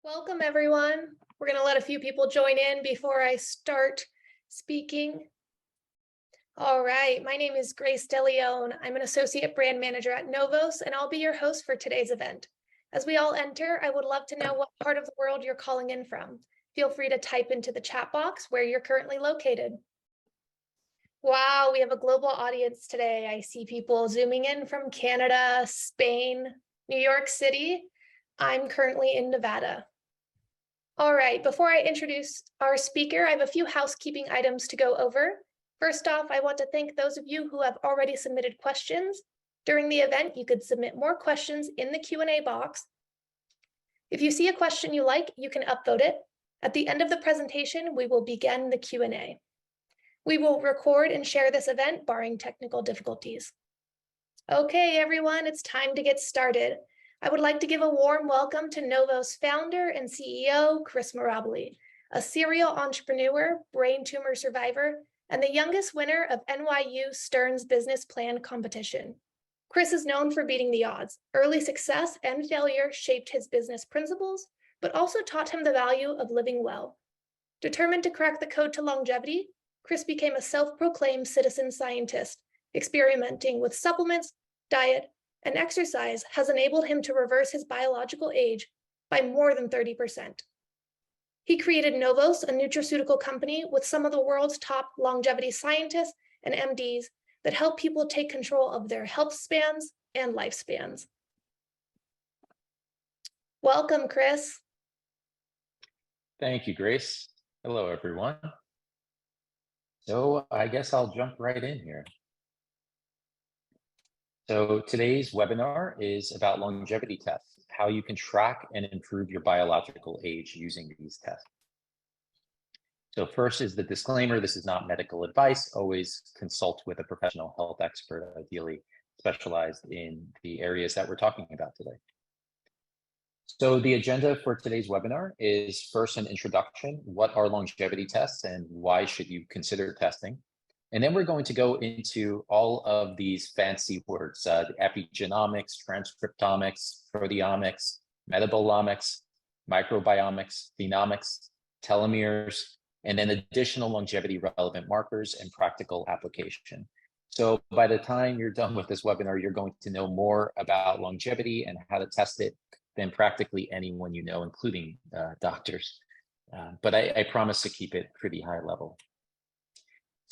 Welcome, everyone. We're going to let a few people join in before I start speaking. All right, my name is Grace DeLeon. I'm an Associate Brand Manager at NOVOS, and I'll be your host for today's event. As we all enter, I would love to know what part of the world you're calling in from. Feel free to type into the chat box where you're currently located. Wow, we have a global audience today. I see people zooming in from Canada, Spain, New York City. I'm currently in Nevada. All right, before I introduce our speaker, I have a few housekeeping items to go over. First off, I want to thank those of you who have already submitted questions. During the event, you could submit more questions in the Q&A box. If you see a question you like, you can upvote it. At the end of the presentation, we will begin the Q&A. We will record and share this event, barring technical difficulties. Okay, everyone, it's time to get started. I would like to give a warm welcome to NOVOS founder and CEO, Chris Mirabili, a serial entrepreneur, brain tumor survivor, and the youngest winner of NYU Stern's Business Plan competition. Chris is known for beating the odds. Early success and failure shaped his business principles, but also taught him the value of living well. Determined to crack the code to longevity, Chris became a self-proclaimed citizen scientist, experimenting with supplements, diet, and exercise has enabled him to reverse his biological age by more than 30%. He created NOVOS, a nutraceutical company with some of the world's top longevity scientists and MDs that help people take control of their health spans and lifespans. Welcome, Chris. Thank you, Grace. Hello, everyone. So I guess I'll jump right in here. So today's webinar is about longevity tests, how you can track and improve your biological age using these tests. So first is the disclaimer, this is not medical advice. Always consult with a professional health expert, ideally specialized in the areas that we're talking about today. So the agenda for today's webinar is first an introduction. What are longevity tests and why should you consider testing? And then we're going to go into all of these fancy words, the epigenomics, transcriptomics, proteomics, metabolomics, microbiomics, phenomics, telomeres, and then additional longevity relevant markers and practical application. So by the time you're done with this webinar, you're going to know more about longevity and how to test it than practically anyone you know, including doctors. But I promise to keep it pretty high level.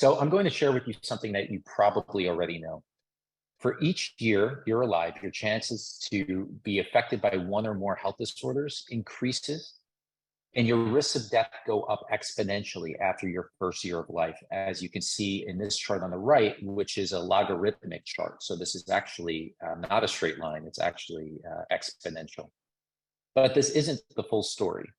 So I'm going to share with you something that you probably already know. For each year you're alive, your chances to be affected by one or more health disorders increases, and your risks of death go up exponentially after your first year of life, as you can see in this chart on the right, which is a logarithmic chart. So this is actually not a straight line, it's actually exponential. But this isn't the full story.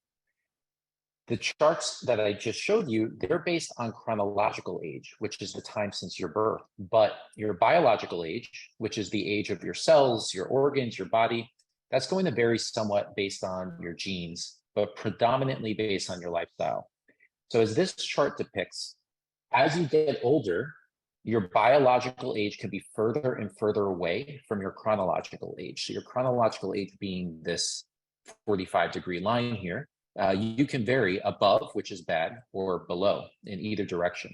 The charts that I just showed you, they're based on chronological age, which is the time since your birth. But your biological age, which is the age of your cells, your organs, your body, that's going to vary somewhat based on your genes, but predominantly based on your lifestyle. So as this chart depicts, as you get older, your biological age can be further and further away from your chronological age. So your chronological age being this 45-degree line here, you can vary above, which is bad, or below in either direction.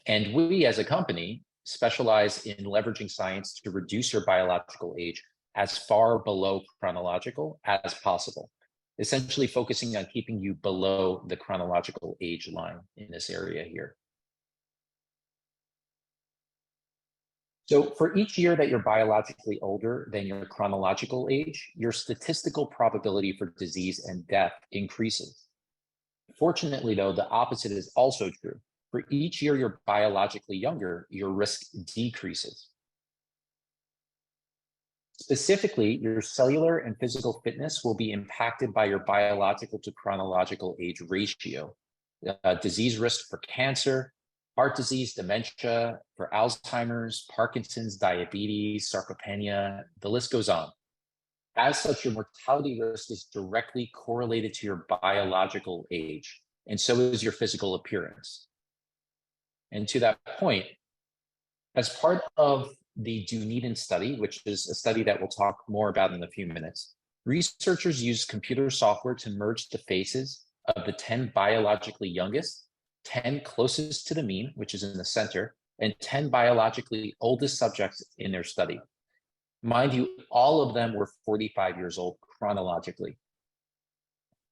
And we as a company specialize in leveraging science to reduce your biological age as far below chronological as possible, essentially focusing on keeping you below the chronological age line in this area here. So for each year that you're biologically older than your chronological age, your statistical probability for disease and death increases. Fortunately, though, the opposite is also true. For each year you're biologically younger, your risk decreases. Specifically, your cellular and physical fitness will be impacted by your biological to chronological age ratio. Disease risk for cancer, heart disease, dementia, for Alzheimer's, Parkinson's, diabetes, sarcopenia, the list goes on. As such, your mortality risk is directly correlated to your biological age, and so is your physical appearance. And to that point, as part of the Dunedin study, which is a study that we'll talk more about in a few minutes, Researchers use computer software to merge the faces of the 10 biologically youngest, 10 closest to the mean, which is in the center, and 10 biologically oldest subjects in their study. Mind you, all of them were 45 years old chronologically.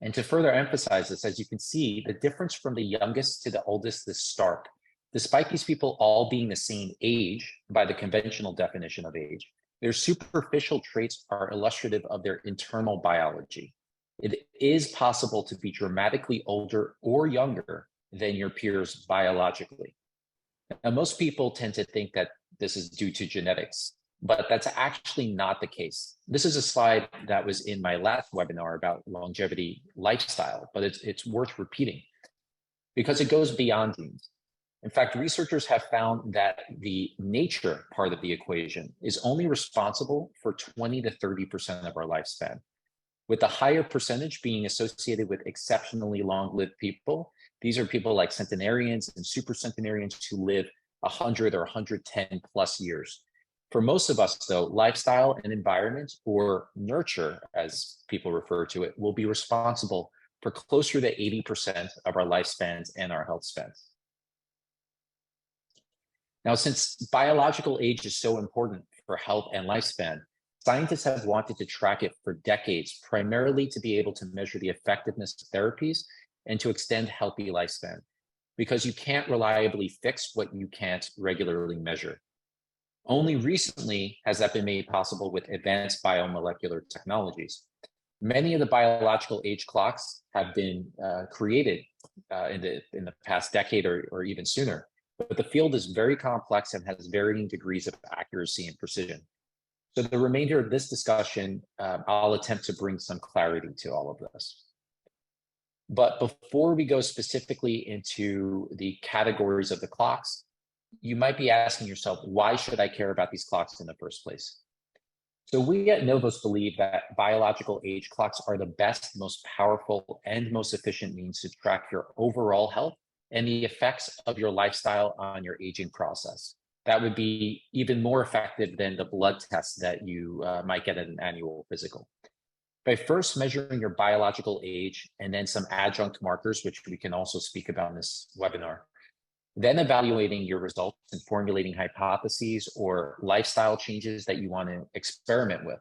And to further emphasize this, as you can see, the difference from the youngest to the oldest is stark. Despite these people all being the same age by the conventional definition of age, their superficial traits are illustrative of their internal biology. It is possible to be dramatically older or younger than your peers biologically. Now, most people tend to think that this is due to genetics, but that's actually not the case. This is a slide that was in my last webinar about longevity lifestyle, but it's worth repeating because it goes beyond genes. In fact, researchers have found that the nature part of the equation is only responsible for 20 to 30% of our lifespan, with the higher percentage being associated with exceptionally long-lived people. These are people like centenarians and super centenarians who live 100 or 110 plus years. For most of us, though, lifestyle and environment, or nurture, as people refer to it, will be responsible for closer to 80% of our lifespans and our health spans. Now, since biological age is so important for health and lifespan, scientists have wanted to track it for decades, primarily to be able to measure the effectiveness of therapies and to extend healthy lifespan, because you can't reliably fix what you can't regularly measure. Only recently has that been made possible with advanced biomolecular technologies. Many of the biological age clocks have been created in the past decade or even sooner, but the field is very complex and has varying degrees of accuracy and precision. So the remainder of this discussion, I'll attempt to bring some clarity to all of this. But before we go specifically into the categories of the clocks, you might be asking yourself, why should I care about these clocks in the first place? So we at NOVOS believe that biological age clocks are the best, most powerful, and most efficient means to track your overall health and the effects of your lifestyle on your aging process. That would be even more effective than the blood tests that you might get at an annual physical. By first measuring your biological age and then some adjunct markers, which we can also speak about in this webinar, then evaluating your results and formulating hypotheses or lifestyle changes that you want to experiment with,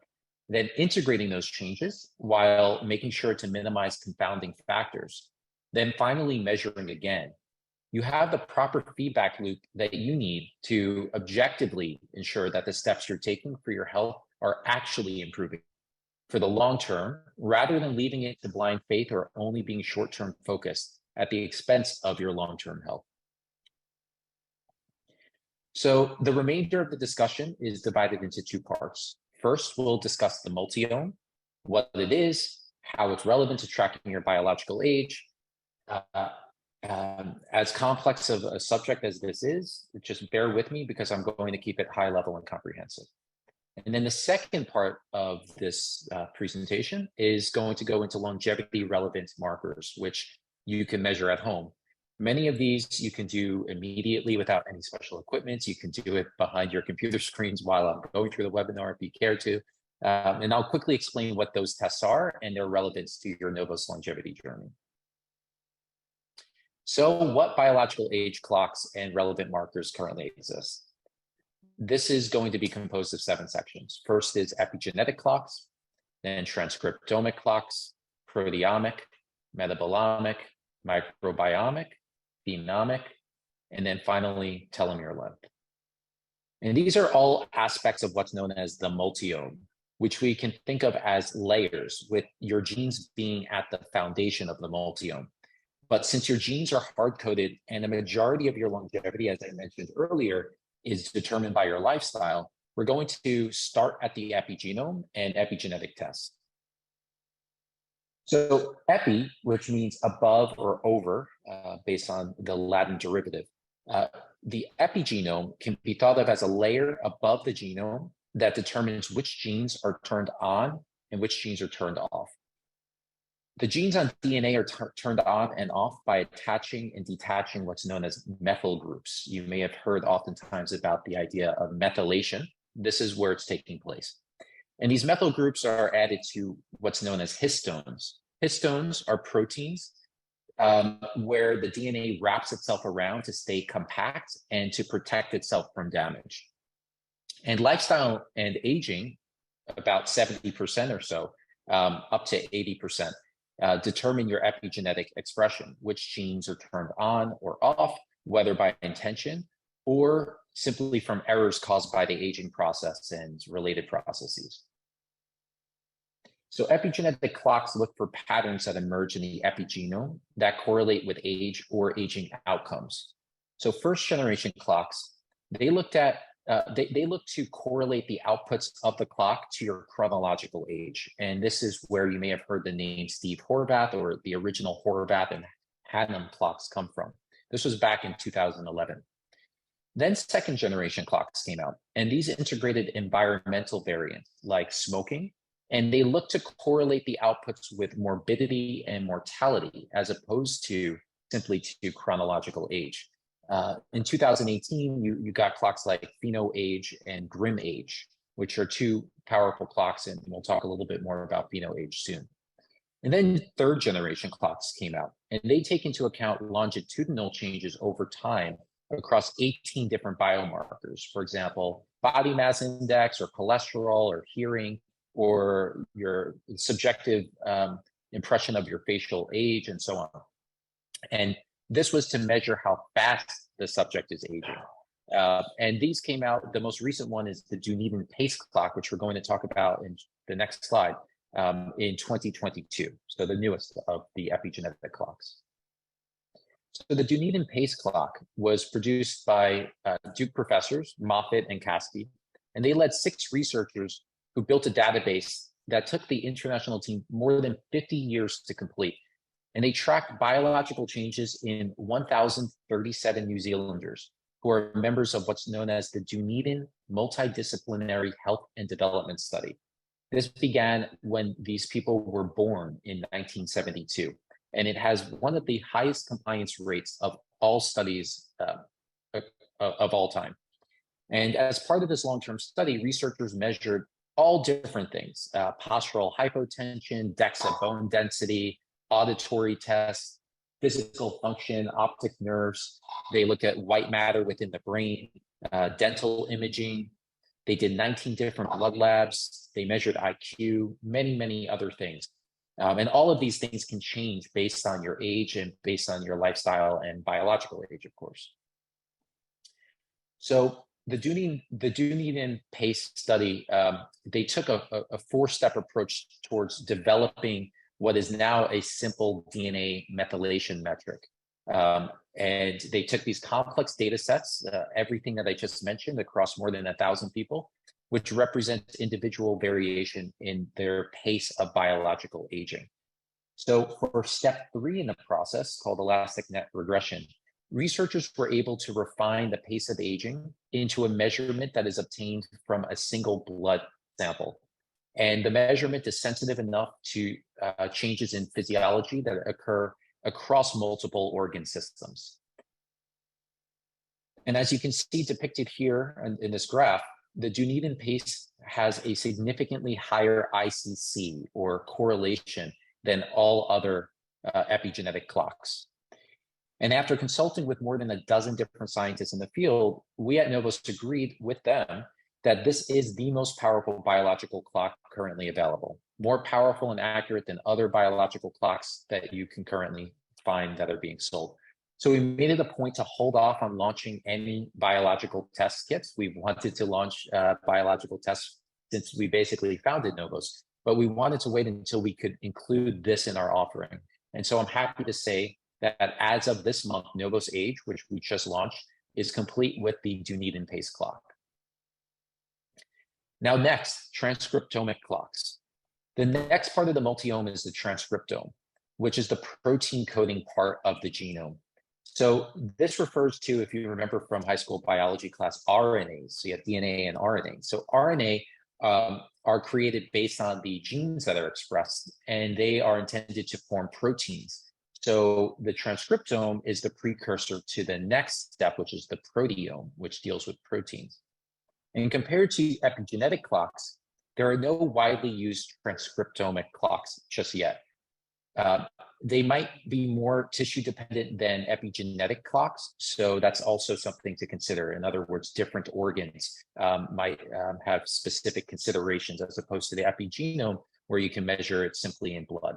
then integrating those changes while making sure to minimize confounding factors, then finally measuring again. You have the proper feedback loop that you need to objectively ensure that the steps you're taking for your health are actually improving for the long term, rather than leaving it to blind faith or only being short-term focused at the expense of your long-term health. So the remainder of the discussion is divided into two parts. First, we'll discuss the multiome, what it is, how it's relevant to tracking your biological age. As complex of a subject as this is, just bear with me because I'm going to keep it high level and comprehensive. And then the second part of this presentation is going to go into longevity relevant markers, which you can measure at home. Many of these you can do immediately without any special equipment. You can do it behind your computer screens while I'm going through the webinar if you care to. And I'll quickly explain what those tests are and their relevance to your NOVOS longevity journey. So what biological age clocks and relevant markers currently exist? This is going to be composed of 7 sections. First is epigenetic clocks, then transcriptomic clocks, proteomic, metabolomic, microbiomic, phenomic, and then finally telomere length. And these are all aspects of what's known as the multiome, which we can think of as layers, with your genes being at the foundation of the multiome. But since your genes are hard-coded and the majority of your longevity, as I mentioned earlier, is determined by your lifestyle, we're going to start at the epigenome and epigenetic tests. So epi, which means above or over, based on the Latin derivative, the epigenome can be thought of as a layer above the genome that determines which genes are turned on and which genes are turned off. The genes on DNA are turned on and off by attaching and detaching what's known as methyl groups. You may have heard oftentimes about the idea of methylation. This is where it's taking place. And these methyl groups are added to what's known as histones. Histones are proteins where the DNA wraps itself around to stay compact and to protect itself from damage. And lifestyle and aging, about 70% or so, up to 80%, determine your epigenetic expression, which genes are turned on or off, whether by intention or simply from errors caused by the aging process and related processes. So epigenetic clocks look for patterns that emerge in the epigenome that correlate with age or aging outcomes. So first generation clocks, they looked at they look to correlate the outputs of the clock to your chronological age. And this is where you may have heard the name Steve Horvath or the original Horvath and Hannum clocks come from. This was back in 2011. Then second generation clocks came out, and these integrated environmental variants like smoking, and they look to correlate the outputs with morbidity and mortality as opposed to simply to chronological age. In 2018, you got clocks like PhenoAge and GrimAge, which are two powerful clocks, and we'll talk a little bit more about PhenoAge soon. And then third generation clocks came out, and they take into account longitudinal changes over time across 18 different biomarkers. For example, body mass index or cholesterol or hearing or your subjective impression of your facial age and so on. And this was to measure how fast the subject is aging. And these came out, the most recent one is the Dunedin Pace Clock, which we're going to talk about in the next slide, in 2022. So the newest of the epigenetic clocks. So the Dunedin Pace Clock was produced by Duke professors, Moffitt and Caskey, and they led 6 researchers who built a database that took the international team more than 50 years to complete. And they tracked biological changes in 1,037 New Zealanders who are members of what's known as the Dunedin Multidisciplinary Health and Development Study. This began when these people were born in 1972, and it has one of the highest compliance rates of all studies of all time. And as part of this long-term study, researchers measured all different things, postural hypotension, DEXA bone density, auditory tests, physical function, optic nerves. They looked at white matter within the brain, dental imaging. They did 19 different blood labs. They measured IQ, many, many other things. And all of these things can change based on your age and based on your lifestyle and biological age, of course. So the Dunedin Pace study, they took a 4-step approach towards developing what is now a simple DNA methylation metric. And they took these complex data sets, everything that I just mentioned across more than 1,000 people, which represents individual variation in their pace of biological aging. So for step 3 in the process, called elastic net regression, researchers were able to refine the pace of aging into a measurement that is obtained from a single blood sample. And the measurement is sensitive enough to changes in physiology that occur across multiple organ systems. And as you can see depicted here in this graph, the Dunedin Pace has a significantly higher ICC or correlation than all other epigenetic clocks. And after consulting with more than a dozen different scientists in the field, we at NOVOS agreed with them that this is the most powerful biological clock currently available, more powerful and accurate than other biological clocks that you can currently find that are being sold. So we made it a point to hold off on launching any biological test kits. We wanted to launch biological tests since we basically founded NOVOS, but we wanted to wait until we could include this in our offering. And so I'm happy to say that as of this month, NOVOS Age, which we just launched, is complete with the Dunedin Pace Clock. Now next, transcriptomic clocks. The next part of the multiome is the transcriptome, which is the protein coding part of the genome. So this refers to, if you remember from high school biology class, RNAs. So you have DNA and RNA. So RNA are created based on the genes that are expressed, and they are intended to form proteins. So the transcriptome is the precursor to the next step, which is the proteome, which deals with proteins. And compared to epigenetic clocks, There are no widely used transcriptomic clocks just yet. They might be more tissue dependent than epigenetic clocks. So that's also something to consider. In other words, different organs might have specific considerations as opposed to the epigenome, where you can measure it simply in blood.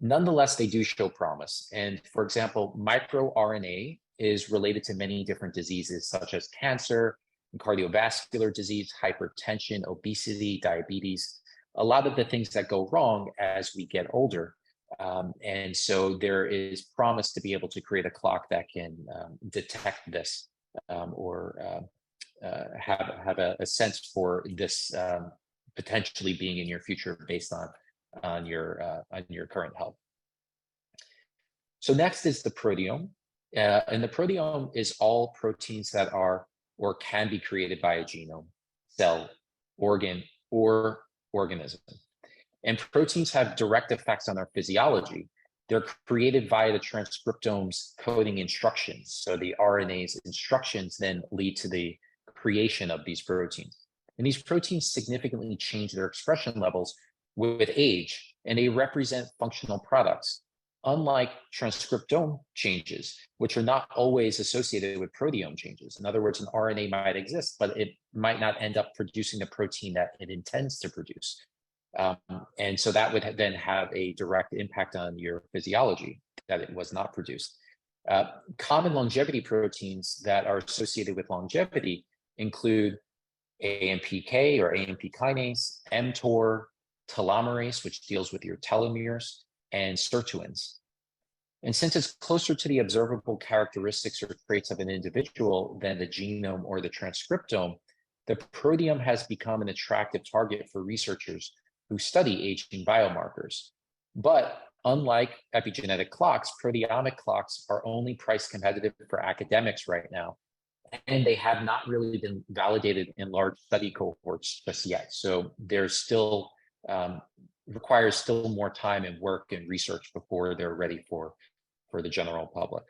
Nonetheless, they do show promise. And for example, microRNA is related to many different diseases such as cancer, cardiovascular disease, hypertension, obesity, diabetes, a lot of the things that go wrong as we get older. And so there is promise to be able to create a clock that can detect this or have a sense for this potentially being in your future based on your current health. So next is the proteome. And the proteome is all proteins that are or can be created by a genome, cell, organ, or organism. And proteins have direct effects on our physiology. They're created via the transcriptome's coding instructions. So the RNA's instructions then lead to the creation of these proteins. And these proteins significantly change their expression levels with age, and they represent functional products, unlike transcriptome changes, which are not always associated with proteome changes. In other words, an RNA might exist, but it might not end up producing the protein that it intends to produce. And so that would then have a direct impact on your physiology, that it was not produced. Common longevity proteins that are associated with longevity include AMPK or AMP kinase, mTOR, telomerase, which deals with your telomeres, and sirtuins. And since it's closer to the observable characteristics or traits of an individual than the genome or the transcriptome, the proteome has become an attractive target for researchers who study aging biomarkers. But unlike epigenetic clocks, proteomic clocks are only price competitive for academics right now, and they have not really been validated in large study cohorts just yet. So there's still requires still more time and work and research before they're ready for the general public.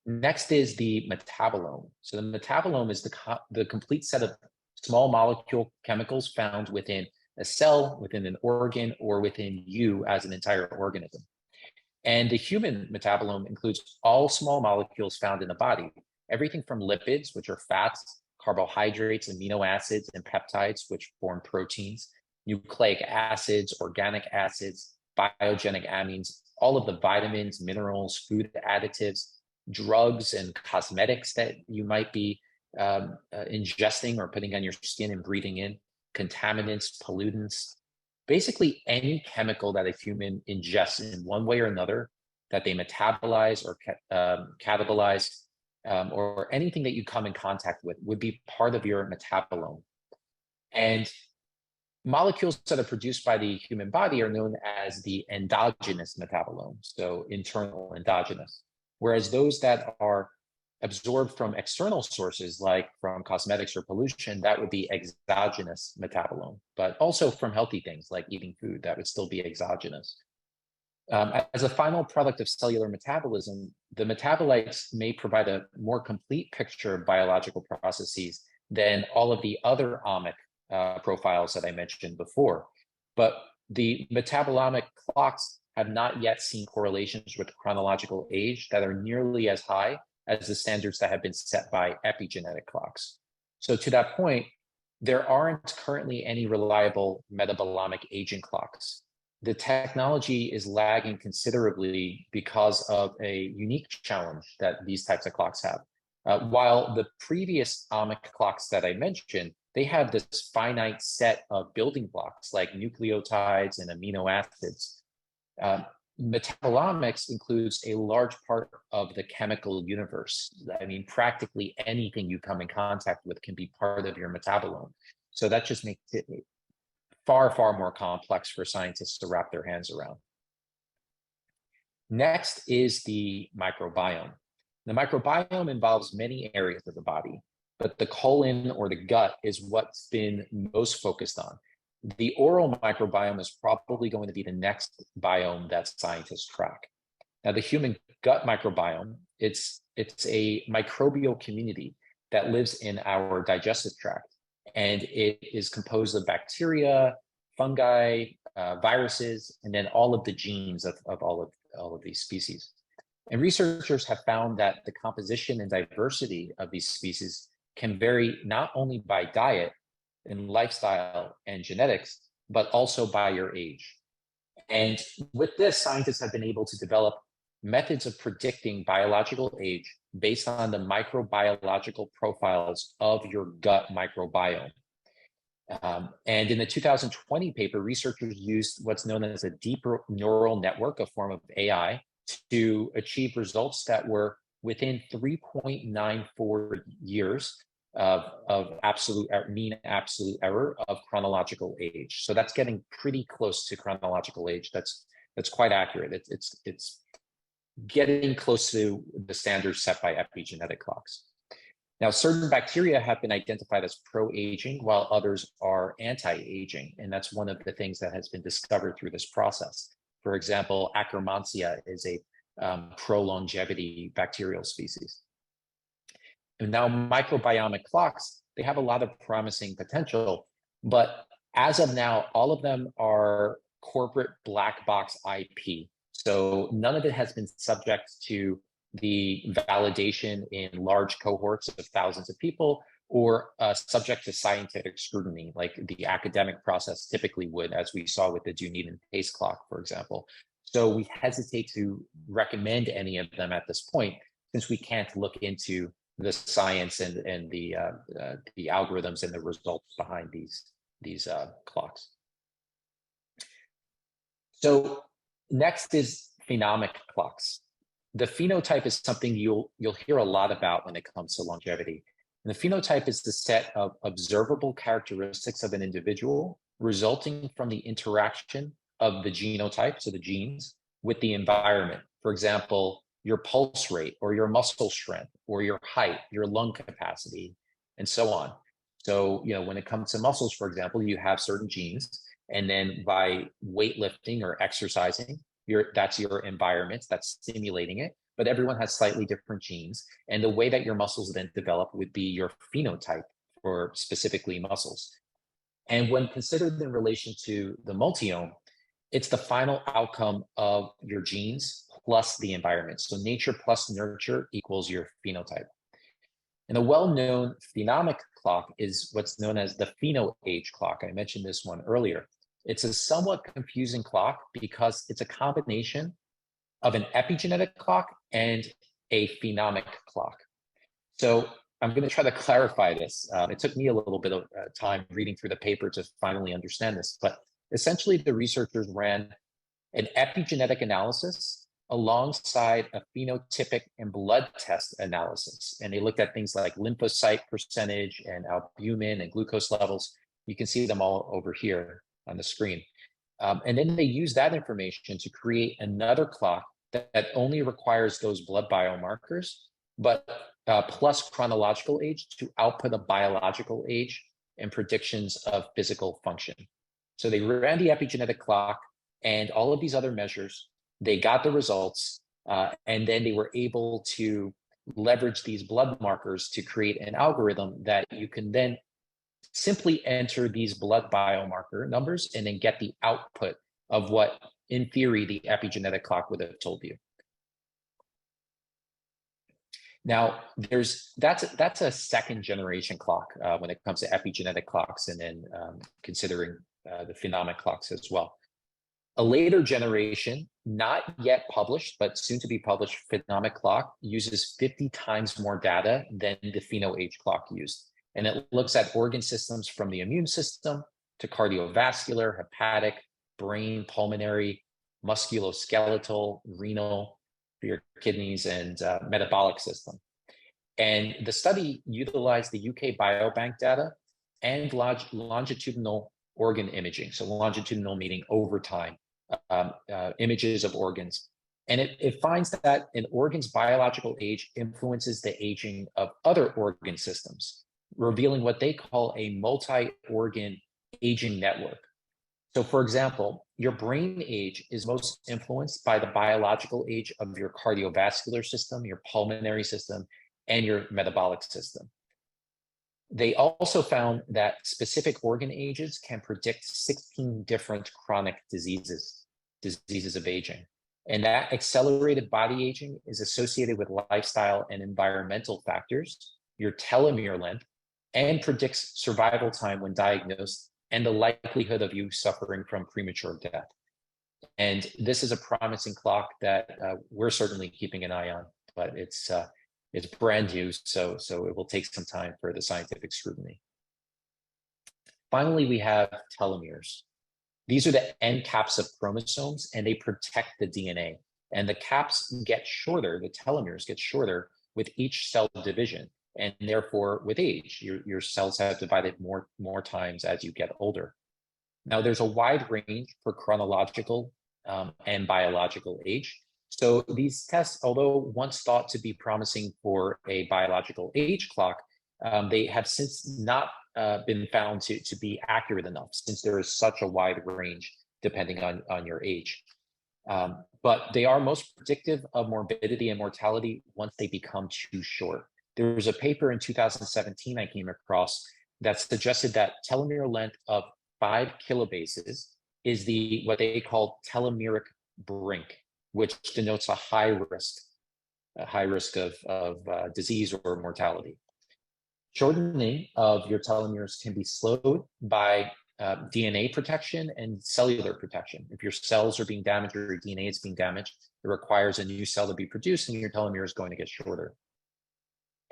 Next is the metabolome. So the metabolome is the complete set of small molecule chemicals found within a cell, within an organ, or within you as an entire organism. And the human metabolome includes all small molecules found in the body, everything from lipids, which are fats, carbohydrates, amino acids, and peptides, which form proteins, nucleic acids, organic acids, biogenic amines, all of the vitamins, minerals, food additives, drugs, and cosmetics that you might be ingesting or putting on your skin and breathing in, contaminants, pollutants, basically any chemical that a human ingests in one way or another that they metabolize or catabolize, or anything that you come in contact with would be part of your metabolome. And molecules that are produced by the human body are known as the endogenous metabolome, so internal endogenous, whereas those that are absorbed from external sources, like from cosmetics or pollution, that would be exogenous metabolome, but also from healthy things like eating food, that would still be exogenous. As a final product of cellular metabolism, the metabolites may provide a more complete picture of biological processes than all of the other omic profiles that I mentioned before. But the metabolomic clocks have not yet seen correlations with chronological age that are nearly as high as the standards that have been set by epigenetic clocks. So to that point, there aren't currently any reliable metabolomic aging clocks. The technology is lagging considerably because of a unique challenge that these types of clocks have. While the previous omic clocks that I mentioned, they have this finite set of building blocks like nucleotides and amino acids. Metabolomics includes a large part of the chemical universe. I mean, practically anything you come in contact with can be part of your metabolome. So that just makes it far, far more complex for scientists to wrap their hands around. Next is the microbiome. The microbiome involves many areas of the body, but the colon or the gut is what's been most focused on. The oral microbiome is probably going to be the next biome that scientists track. Now, the human gut microbiome, it's a microbial community that lives in our digestive tract. And it is composed of bacteria, fungi, viruses, and then all of the genes of all of these species. And researchers have found that the composition and diversity of these species can vary not only by diet and lifestyle and genetics, but also by your age. And with this, scientists have been able to develop methods of predicting biological age based on the microbiological profiles of your gut microbiome. And in the 2020 paper, researchers used what's known as a deep neural network, a form of AI, to achieve results that were within 3.94 years of mean absolute error of chronological age. So that's getting pretty close to chronological age. That's quite accurate. It's getting close to the standards set by epigenetic clocks. Now, certain bacteria have been identified as pro-aging, while others are anti-aging, and that's one of the things that has been discovered through this process. For example, Akkermansia is a pro-longevity bacterial species. And now microbiomic clocks, they have a lot of promising potential, but as of now, all of them are corporate black box IP. So none of it has been subject to the validation in large cohorts of thousands of people, or subject to scientific scrutiny, like the academic process typically would, as we saw with the Dunedin pace clock, for example. So we hesitate to recommend any of them at this point, since we can't look into the science and the algorithms and the results behind these clocks. So next is phenomic clocks. The phenotype is something you'll hear a lot about when it comes to longevity. And the phenotype is the set of observable characteristics of an individual resulting from the interaction of the genotype, so the genes, with the environment. For example, your pulse rate, or your muscle strength, or your height, your lung capacity, and so on. So, when it comes to muscles, for example, you have certain genes, and then by weightlifting or exercising, that's your environment that's stimulating it, but everyone has slightly different genes. And the way that your muscles then develop would be your phenotype for specifically muscles. And when considered in relation to the multiome, it's the final outcome of your genes plus the environment. So nature plus nurture equals your phenotype. And a well-known phenomic clock is what's known as the pheno-age clock. I mentioned this one earlier. It's a somewhat confusing clock because it's a combination of an epigenetic clock and a phenomic clock. So I'm going to try to clarify this. It took me a little bit of time reading through the paper to finally understand this, but essentially the researchers ran an epigenetic analysis alongside a phenotypic and blood test analysis. And they looked at things like lymphocyte percentage and albumin and glucose levels. You can see them all over here on the screen. And then they use that information to create another clock that only requires those blood biomarkers, but plus chronological age to output a biological age and predictions of physical function. So they ran the epigenetic clock and all of these other measures. They got the results, and then they were able to leverage these blood markers to create an algorithm that you can then simply enter these blood biomarker numbers and then get the output of what, in theory, the epigenetic clock would have told you. Now, that's a second generation clock when it comes to epigenetic clocks, and then considering the phenomic clocks as well. A later generation, not yet published, but soon to be published, phenomic clock uses 50 times more data than the pheno-age clock used. And it looks at organ systems from the immune system to cardiovascular, hepatic, brain, pulmonary, musculoskeletal, renal, for your kidneys, and metabolic system. And the study utilized the UK Biobank data and longitudinal organ imaging. So longitudinal meaning over time, images of organs. And it finds that an organ's biological age influences the aging of other organ systems, revealing what they call a multi-organ aging network. So for example, your brain age is most influenced by the biological age of your cardiovascular system, your pulmonary system, and your metabolic system. They also found that specific organ ages can predict 16 different chronic diseases of aging. And that accelerated body aging is associated with lifestyle and environmental factors, your telomere length, and predicts survival time when diagnosed and the likelihood of you suffering from premature death. And this is a promising clock that we're certainly keeping an eye on, but it's brand new, so it will take some time for the scientific scrutiny. Finally, we have telomeres. These are the end caps of chromosomes, and they protect the DNA. And the caps get shorter, the telomeres get shorter with each cell division. And therefore, with age, your cells have divided more times as you get older. Now, there's a wide range for chronological and biological age. So these tests, although once thought to be promising for a biological age clock, they have since not been found to be accurate enough, since there is such a wide range depending on your age. But they are most predictive of morbidity and mortality once they become too short. There was a paper in 2017 I came across that suggested that telomere length of 5 kilobases is what they call telomeric brink, which denotes a high risk of disease or mortality. Shortening of your telomeres can be slowed by DNA protection and cellular protection. If your cells are being damaged or your DNA is being damaged, it requires a new cell to be produced and your telomere is going to get shorter.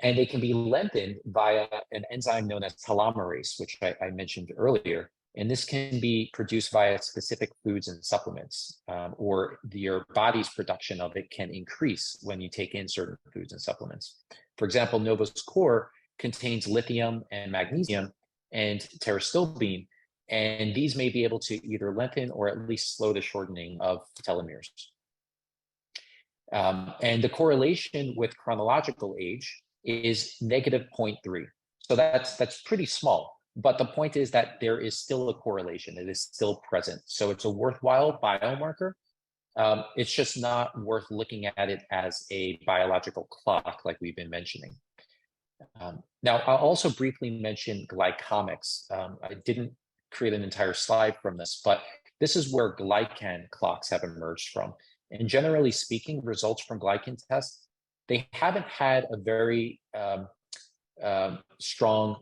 And they can be lengthened via an enzyme known as telomerase, which I mentioned earlier. And this can be produced via specific foods and supplements, or your body's production of it can increase when you take in certain foods and supplements. For example, NOVOS Core contains lithium and magnesium and pterostilbene, and these may be able to either lengthen or at least slow the shortening of telomeres. And the correlation with chronological age is -0.3. So that's pretty small. But the point is that there is still a correlation. It is still present. So it's a worthwhile biomarker. It's just not worth looking at it as a biological clock like we've been mentioning. Now, I'll also briefly mention glycomics. I didn't create an entire slide from this, but this is where glycan clocks have emerged from. And generally speaking, results from glycan tests, they haven't had a very strong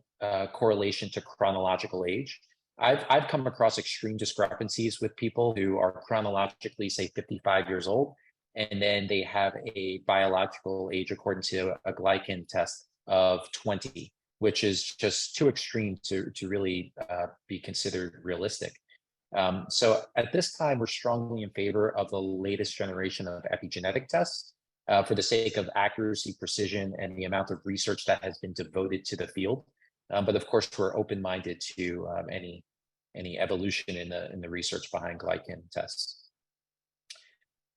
correlation to chronological age. I've come across extreme discrepancies with people who are chronologically, say, 55 years old, and then they have a biological age according to a glycan test of 20, which is just too extreme to really be considered realistic. So at this time, we're strongly in favor of the latest generation of epigenetic tests for the sake of accuracy, precision, and the amount of research that has been devoted to the field. But of course, we're open-minded to any evolution in the research behind glycan tests.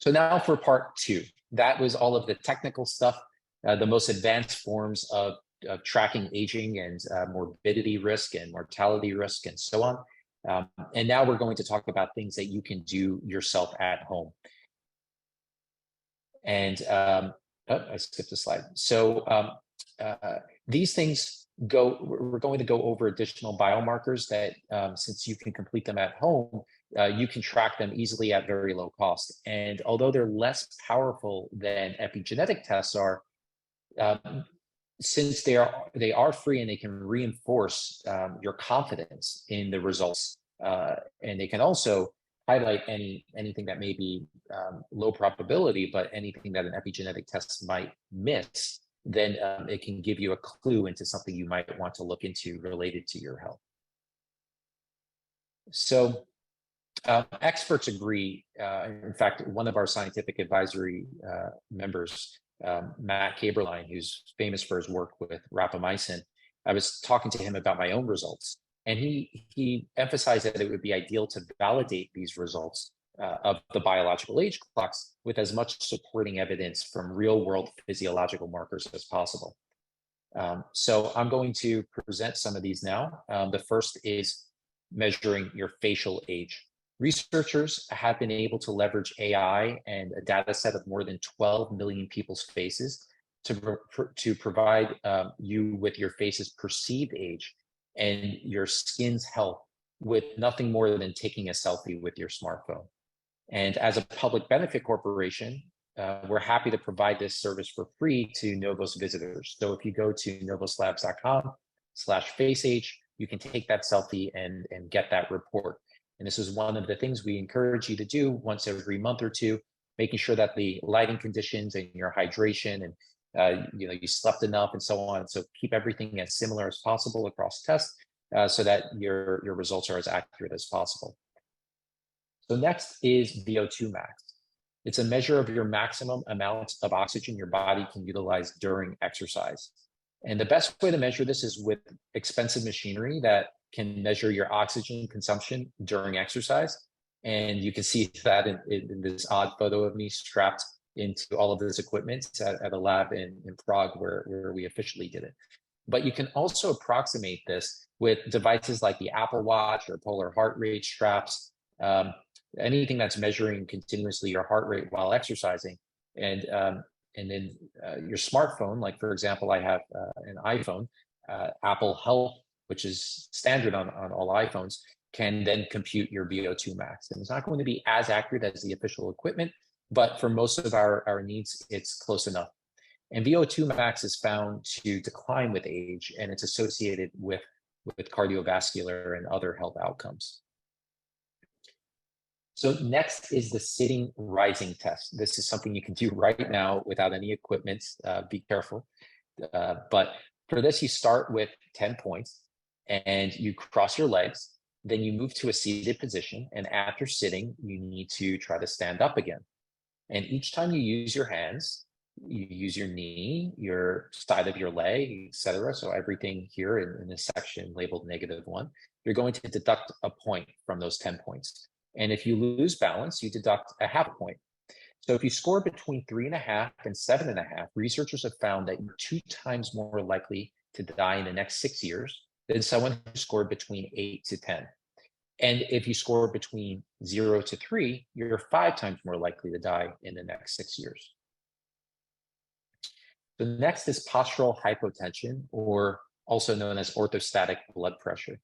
So now for part 2. That was all of the technical stuff, the most advanced forms of tracking aging and morbidity risk and mortality risk and so on. And now we're going to talk about things that you can do yourself at home. And I skipped a slide. So these things we're going to go over additional biomarkers that since you can complete them at home, you can track them easily at very low cost. And although they're less powerful than epigenetic tests are, since they are free and they can reinforce your confidence in the results, and they can also highlight anything that may be low probability, but anything that an epigenetic test might miss, then it can give you a clue into something you might want to look into related to your health. So experts agree. In fact, one of our scientific advisory members, Matt Kaberlein, who's famous for his work with rapamycin, I was talking to him about my own results, and he emphasized that it would be ideal to validate these results of the biological age clocks with as much supporting evidence from real-world physiological markers as possible. So I'm going to present some of these now. The first is measuring your facial age. Researchers have been able to leverage AI and a data set of more than 12 million people's faces to provide you with your face's perceived age and your skin's health with nothing more than taking a selfie with your smartphone. And as a public benefit corporation, we're happy to provide this service for free to NOVOS visitors. So if you go to novoslabs.com/faceage, you can take that selfie and get that report. And this is one of the things we encourage you to do once every month or two, making sure that the lighting conditions and your hydration and you slept enough and so on. So keep everything as similar as possible across tests so that your results are as accurate as possible. So next is VO2 max. It's a measure of your maximum amount of oxygen your body can utilize during exercise. And the best way to measure this is with expensive machinery that can measure your oxygen consumption during exercise. And you can see that in this odd photo of me strapped into all of this equipment at a lab in Prague where we officially did it. But you can also approximate this with devices like the Apple Watch or polar heart rate straps, anything that's measuring continuously your heart rate while exercising. And then your smartphone, like for example, I have an iPhone, Apple Health, which is standard on all iPhones, can then compute your VO2 max. And it's not going to be as accurate as the official equipment, but for most of our needs, it's close enough. And VO2 max is found to decline with age, and it's associated with cardiovascular and other health outcomes. So next is the sitting rising test. This is something you can do right now without any equipment. Be careful. But for this, you start with 10 points and you cross your legs. Then you move to a seated position. And after sitting, you need to try to stand up again. And each time you use your hands, you use your knee, your side of your leg, etc. So everything here in this section labeled -1, you're going to deduct a point from those 10 points. And if you lose balance, you deduct a half point. So if you score between 3.5 and 7.5, researchers have found that you're 2 times more likely to die in the next 6 years than someone who scored between 8 to 10. And if you score between 0 to 3, you're 5 times more likely to die in the next 6 years. The next is postural hypotension, or also known as orthostatic blood pressure.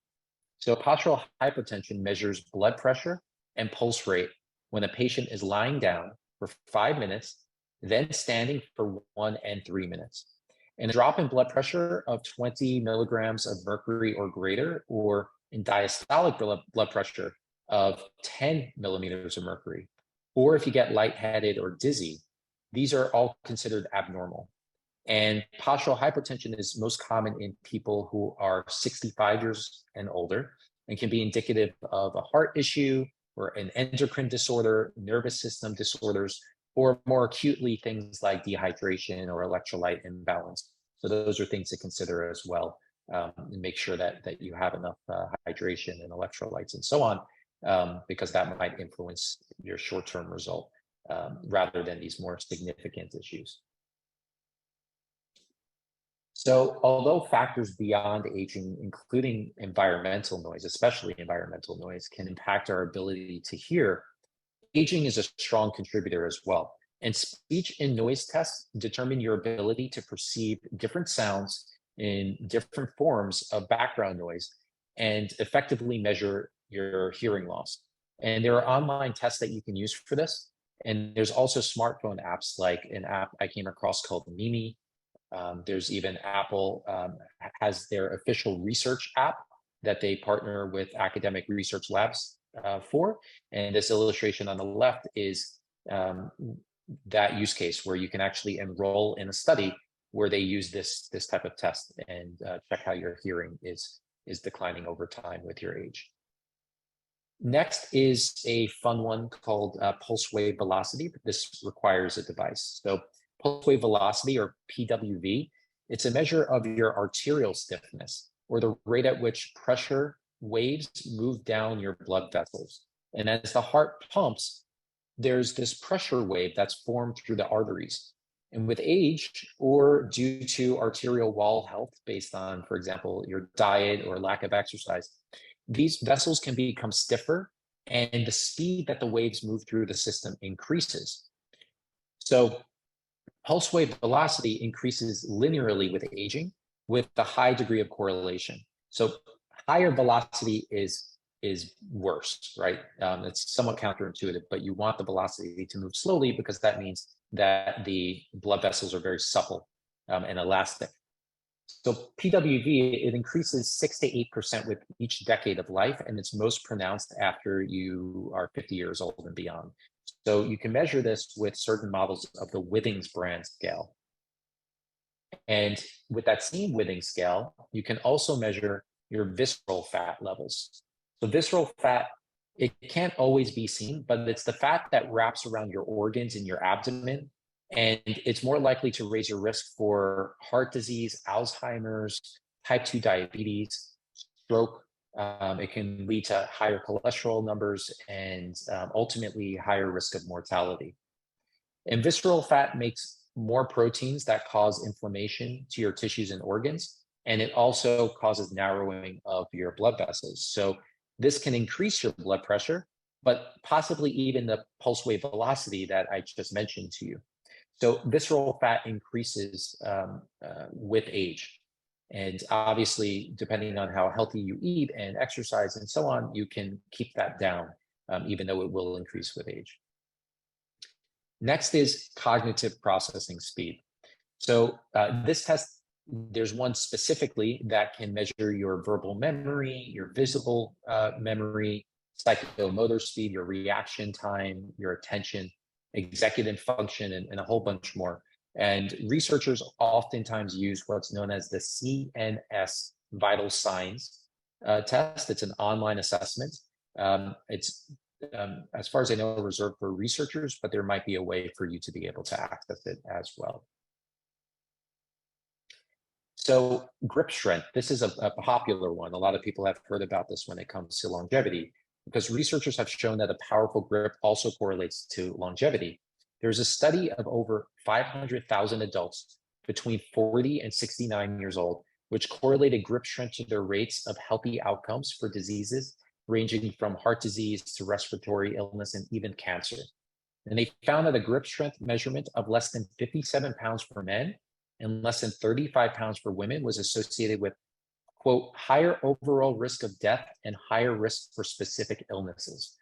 So postural hypotension measures blood pressure and pulse rate when a patient is lying down for 5 minutes, then standing for 1 and 3 minutes. And a drop in blood pressure of 20 milligrams of mercury or greater, or in diastolic blood pressure of 10 millimeters of mercury, or if you get lightheaded or dizzy, these are all considered abnormal. And postural hypotension is most common in people who are 65 years and older and can be indicative of a heart issue or an endocrine disorder, nervous system disorders, or more acutely things like dehydration or electrolyte imbalance. So those are things to consider as well, and make sure that you have enough hydration and electrolytes and so on, because that might influence your short-term result rather than these more significant issues. So although factors beyond aging, including environmental noise, especially environmental noise, can impact our ability to hear, aging is a strong contributor as well. And speech and noise tests determine your ability to perceive different sounds in different forms of background noise and effectively measure your hearing loss. And there are online tests that you can use for this. And there's also smartphone apps, like an app I came across called Mimi. There's even Apple has their official research app that they partner with academic research labs for. And this illustration on the left is that use case where you can actually enroll in a study where they use this type of test and check how your hearing is declining over time with your age. Next is a fun one called pulse wave velocity. This requires a device. So pulse wave velocity, or PWV, it's a measure of your arterial stiffness, or the rate at which pressure waves move down your blood vessels. And as the heart pumps, there's this pressure wave that's formed through the arteries. And with age, or due to arterial wall health based on, for example, your diet or lack of exercise, these vessels can become stiffer and the speed that the waves move through the system increases. So pulse wave velocity increases linearly with aging with a high degree of correlation. So higher velocity is worse, right? It's somewhat counterintuitive, but you want the velocity to move slowly because that means that the blood vessels are very supple and elastic. So PWV, it increases 6 to 8% with each decade of life, and it's most pronounced after you are 50 years old and beyond. So you can measure this with certain models of the Withings brand scale. And with that same Withings scale, you can also measure your visceral fat levels. So visceral fat, it can't always be seen, but it's the fat that wraps around your organs in your abdomen. And it's more likely to raise your risk for heart disease, Alzheimer's, type 2 diabetes, stroke. It can lead to higher cholesterol numbers and ultimately higher risk of mortality. And visceral fat makes more proteins that cause inflammation to your tissues and organs. And it also causes narrowing of your blood vessels. So this can increase your blood pressure, but possibly even the pulse wave velocity that I just mentioned to you. So visceral fat increases with age. And obviously, depending on how healthy you eat and exercise and so on, you can keep that down, even though it will increase with age. Next is cognitive processing speed. So this test, there's one specifically that can measure your verbal memory, your visible memory, psychomotor speed, your reaction time, your attention, executive function, and a whole bunch more. And researchers oftentimes use what's known as the CNS vital signs test. It's an online assessment. It's as far as I know, reserved for researchers, but there might be a way for you to be able to access it as well. So grip strength, this is a popular one. A lot of people have heard about this when it comes to longevity, because researchers have shown that a powerful grip also correlates to longevity. There's a study of over 500,000 adults between 40 and 69 years old, which correlated grip strength to their rates of healthy outcomes for diseases ranging from heart disease to respiratory illness and even cancer. And they found that a grip strength measurement of less than 57 pounds for men and less than 35 pounds for women was associated with, quote, higher overall risk of death and higher risk for specific illnesses.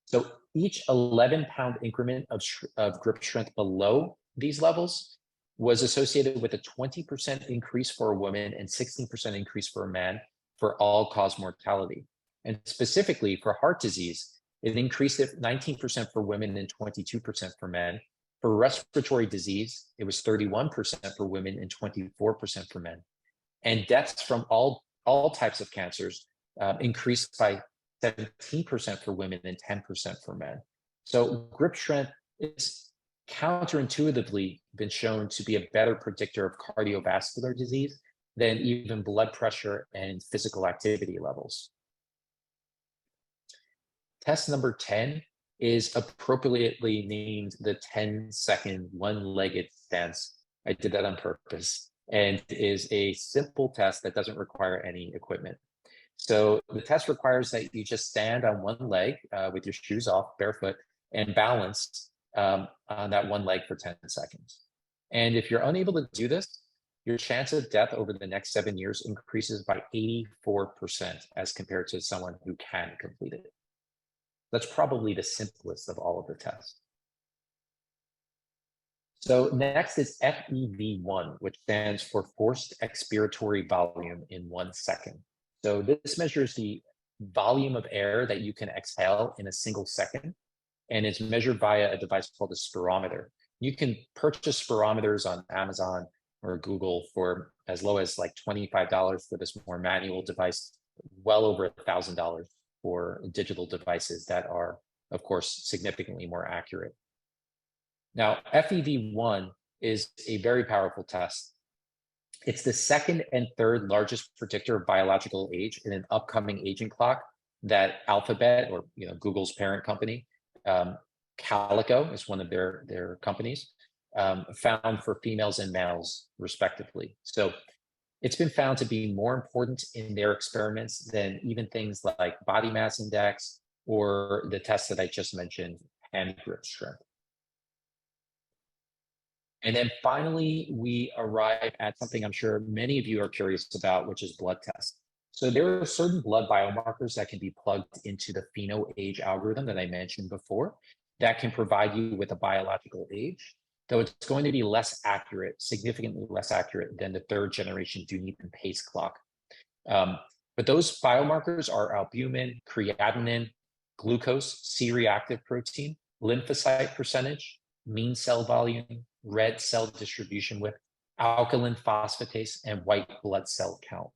So each 11-pound increment of grip strength below these levels was associated with a 20% increase for a woman and 16% increase for a man for all-cause mortality. And specifically for heart disease, it increased it 19% for women and 22% for men. For respiratory disease, it was 31% for women and 24% for men. And deaths from all types of cancers increased by 17% for women and 10% for men. So grip strength is counterintuitively been shown to be a better predictor of cardiovascular disease than even blood pressure and physical activity levels. Test number 10 is appropriately named the 10-second one-legged stance. I did that on purpose, and is a simple test that doesn't require any equipment. So the test requires that you just stand on one leg with your shoes off, barefoot, and balance on that one leg for 10 seconds. And if you're unable to do this, your chance of death over the next 7 years increases by 84% as compared to someone who can complete it. That's probably the simplest of all of the tests. So next is FEV1, which stands for forced expiratory volume in 1 second. So this measures the volume of air that you can exhale in a single second, and it's measured via a device called a spirometer. You can purchase spirometers on Amazon or Google for as low as like $25 for this more manual device, well over $1,000 for digital devices that are, of course, significantly more accurate. Now, FEV1 is a very powerful test. It's the second and third largest predictor of biological age in an upcoming aging clock that Alphabet, or Google's parent company, Calico is one of their companies, found for females and males, respectively. So it's been found to be more important in their experiments than even things like body mass index or the tests that I just mentioned, hand grip strength. And then finally, we arrive at something I'm sure many of you are curious about, which is blood tests. So there are certain blood biomarkers that can be plugged into the PhenoAge algorithm that I mentioned before that can provide you with a biological age, though it's going to be less accurate, significantly less accurate than the third generation Dunit and Pace clock. But those biomarkers are albumin, creatinine, glucose, C-reactive protein, lymphocyte percentage, mean cell volume, red cell distribution width, alkaline phosphatase, and white blood cell count.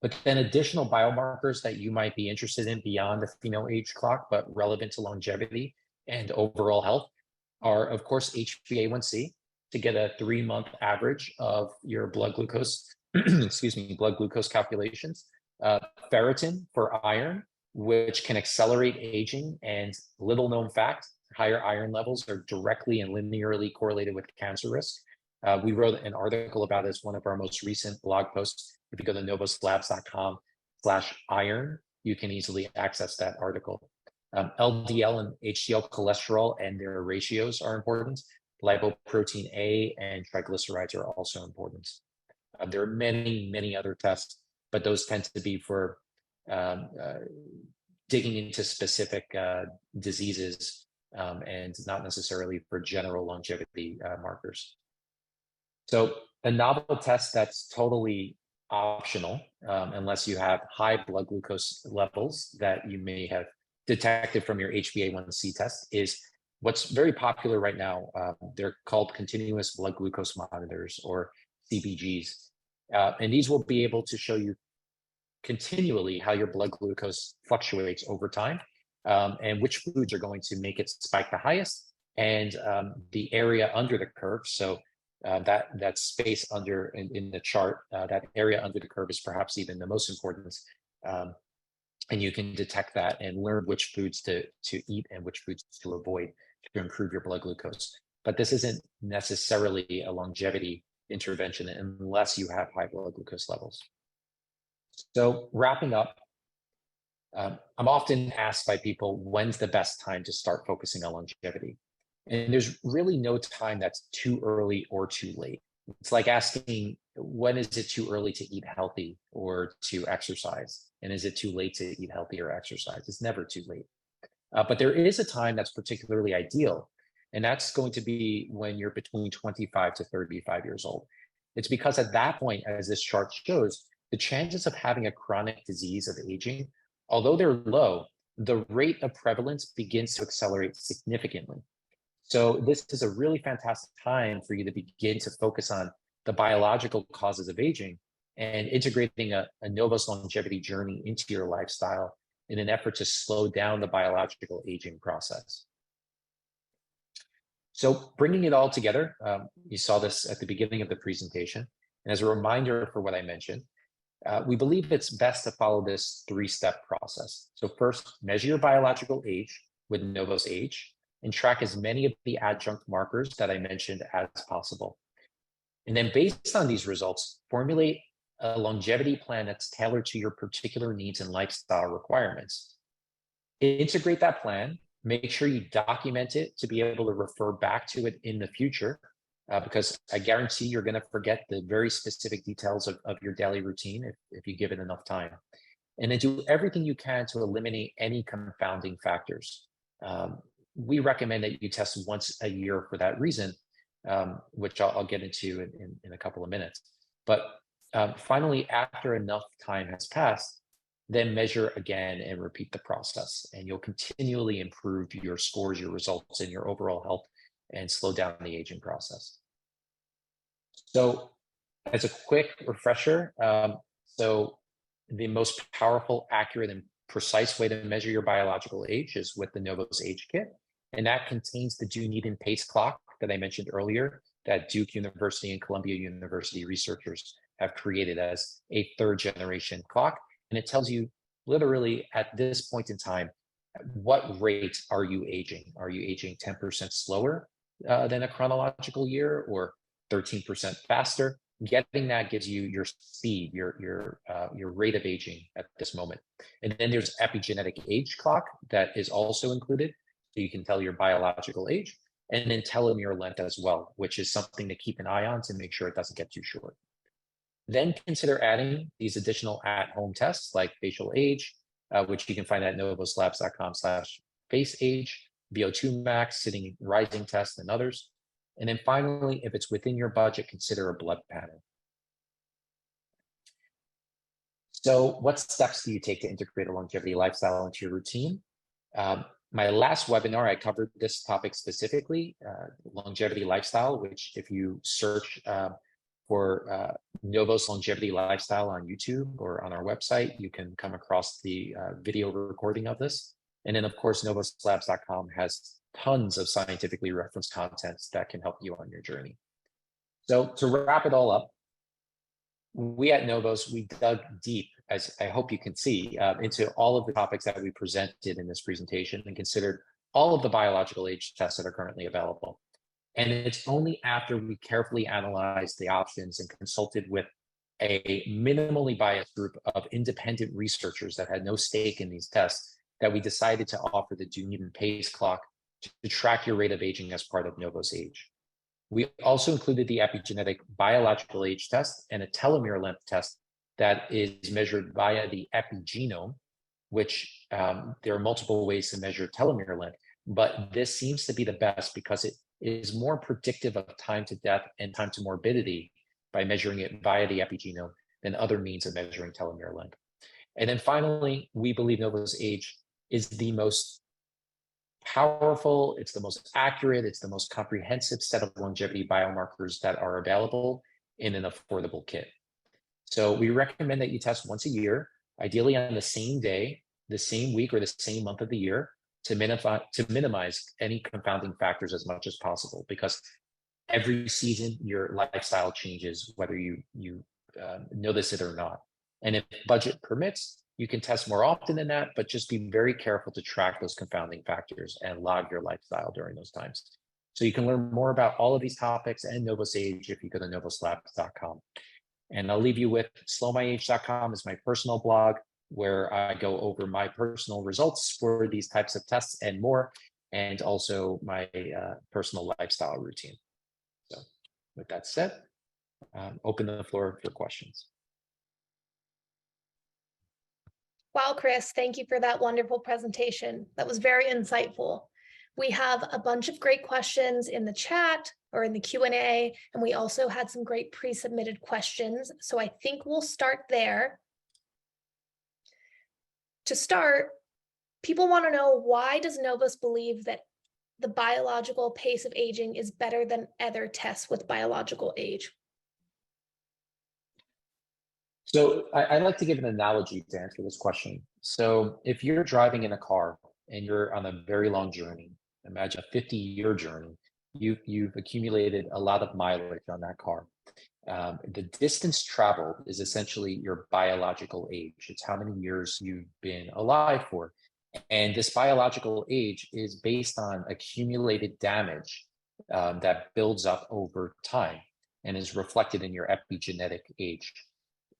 But then additional biomarkers that you might be interested in beyond the PhenoAge clock, but relevant to longevity and overall health are, of course, HbA1c to get a 3-month average of your blood glucose, blood glucose calculations, ferritin for iron, which can accelerate aging, and little known fact, higher iron levels are directly and linearly correlated with cancer risk. We wrote an article about this, one of our most recent blog posts. If you go to novoslabs.com/iron, you can easily access that article. LDL and HDL cholesterol and their ratios are important. Lipoprotein A and triglycerides are also important. There are many, many other tests, but those tend to be for digging into specific diseases and not necessarily for general longevity markers. So a novel test that's totally optional, unless you have high blood glucose levels that you may have detected from your HbA1c test, is what's very popular right now. They're called continuous blood glucose monitors, or CBGs. And these will be able to show you continually how your blood glucose fluctuates over time, and which foods are going to make it spike the highest, and the area under the curve. So that space under in the chart, that area under the curve is perhaps even the most important. And you can detect that and learn which foods to eat and which foods to avoid to improve your blood glucose. But this isn't necessarily a longevity intervention unless you have high blood glucose levels. So wrapping up, I'm often asked by people, when's the best time to start focusing on longevity? And there's really no time that's too early or too late. It's like asking, when is it too early to eat healthy or to exercise? And is it too late to eat healthy or exercise? It's never too late. But there is a time that's particularly ideal. And that's going to be when you're between 25 to 35 years old. It's because at that point, as this chart shows, the chances of having a chronic disease of aging, although they're low, the rate of prevalence begins to accelerate significantly. So this is a really fantastic time for you to begin to focus on the biological causes of aging and integrating a NOVOS longevity journey into your lifestyle in an effort to slow down the biological aging process. So bringing it all together, you saw this at the beginning of the presentation. And as a reminder for what I mentioned, we believe it's best to follow this 3-step process. So first, measure your biological age with NOVOS Age and track as many of the adjunct markers that I mentioned as possible. And then based on these results, formulate a longevity plan that's tailored to your particular needs and lifestyle requirements. Integrate that plan, make sure you document it to be able to refer back to it in the future, because I guarantee you're going to forget the very specific details of your daily routine if you give it enough time. And then do everything you can to eliminate any confounding factors. We recommend that you test once a year for that reason, which I'll get into in a couple of minutes. But finally, after enough time has passed, then measure again and repeat the process. And you'll continually improve your scores, your results, and your overall health, and slow down the aging process. So as a quick refresher, so the most powerful, accurate, and precise way to measure your biological age is with the NOVOS Age Kit. And that contains the Dunit and Pace clock that I mentioned earlier, that Duke University and Columbia University researchers have created as a 3rd-generation clock. And it tells you literally at this point in time, what rate are you aging? Are you aging 10% slower than a chronological year, or 13% faster? Getting that gives you your speed, your rate of aging at this moment. And then there's epigenetic age clock that is also included, so you can tell your biological age. and then telomere length as well, which is something to keep an eye on to make sure it doesn't get too short. Then consider adding these additional at-home tests like facial age, which you can find at novoslabs.com/face-age, VO2 max, sitting rising test, and others. And then finally, if it's within your budget, consider a blood panel. So what steps do you take to integrate a longevity lifestyle into your routine? My last webinar, I covered this topic specifically, longevity lifestyle, which if you search for NOVOS Longevity Lifestyle on YouTube or on our website, you can come across the video recording of this. And then, of course, novoslabs.com has tons of scientifically referenced contents that can help you on your journey. So to wrap it all up, we at NOVOS, we dug deep, as I hope you can see, into all of the topics that we presented in this presentation and considered all of the biological age tests that are currently available. And it's only after we carefully analyzed the options and consulted with a minimally biased group of independent researchers that had no stake in these tests that we decided to offer the Dunedin Pace Clock to track your rate of aging as part of NOVOS Age. We also included the epigenetic biological age test and a telomere length test that is measured via the epigenome, which there are multiple ways to measure telomere length, but this seems to be the best because it is more predictive of time to death and time to morbidity by measuring it via the epigenome than other means of measuring telomere length. And then finally, we believe NOVOS Age is the most powerful, it's the most accurate, it's the most comprehensive set of longevity biomarkers that are available in an affordable kit. So we recommend that you test once a year, ideally on the same day, the same week, or the same month of the year, to minimize any confounding factors as much as possible, because every season your lifestyle changes, whether you notice it or not. And if budget permits, you can test more often than that, but just be very careful to track those confounding factors and log your lifestyle during those times. So you can learn more about all of these topics and NOVOS Age if you go to novoslabs.com. And I'll leave you with slowmyage.com is my personal blog, where I go over my personal results for these types of tests and more, and also my personal lifestyle routine. So with that said, open the floor for questions. Wow, Chris, thank you for that wonderful presentation. That was very insightful. We have a bunch of great questions in the chat or in the Q&A, and we also had some great pre-submitted questions. So I think we'll start there. To start, people want to know, why does NOVOS believe that the biological pace of aging is better than other tests with biological age? So I'd like to give an analogy to answer this question. So if you're driving in a car and you're on a very long journey, imagine a 50-year journey, you've accumulated a lot of mileage on that car. The distance traveled is essentially your biological age. It's how many years you've been alive for. And this biological age is based on accumulated damage that builds up over time and is reflected in your epigenetic age.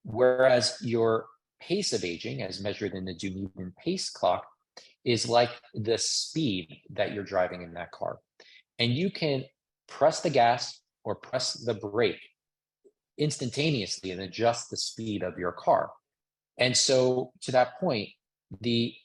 Whereas your pace of aging, as measured in the Dunedin Pace Clock, is like the speed that you're driving in that car. And you can press the gas or press the brake instantaneously and adjust the speed of your car. And so to that point, the